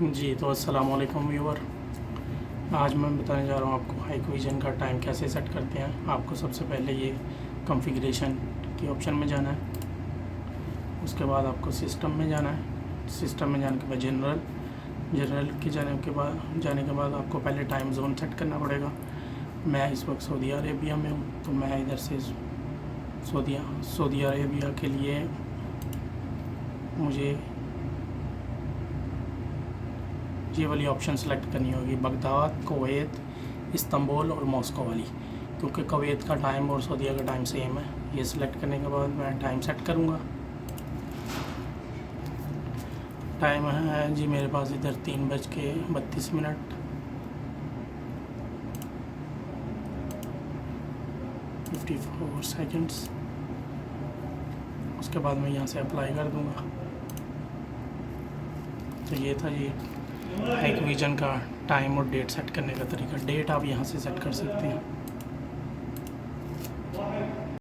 जी तो अस्सलाम वालेकुम व्यूअर। आज मैं बताने जा रहा हूँ आपको हाइकविजन का टाइम कैसे सेट करते हैं। आपको सबसे पहले ये कॉन्फ़िगरेशन के ऑप्शन में जाना है, उसके बाद आपको सिस्टम में जाना है। सिस्टम में जाने के बाद जनरल के जाने के बाद आपको पहले टाइम जोन सेट करना पड़ेगा। मैं इस वक्त सऊदी अरेबिया में हूँ, तो मैं इधर से सऊदी अरेबिया के लिए मुझे ये वाली ऑप्शन सेलेक्ट करनी होगी, बगदाद, कुवैत, इस्तांबुल और मॉस्को वाली, क्योंकि कुवैत का टाइम और सऊदीया का टाइम सेम है। ये सिलेक्ट करने के बाद मैं टाइम सेट करूँगा। टाइम है जी मेरे पास इधर 3:32 54 सेकंड्स। उसके बाद मैं यहाँ से अप्लाई कर दूँगा। तो ये था जी हाइकविजन का टाइम और डेट सेट करने का तरीका। डेट आप यहाँ से सेट कर सकते हैं।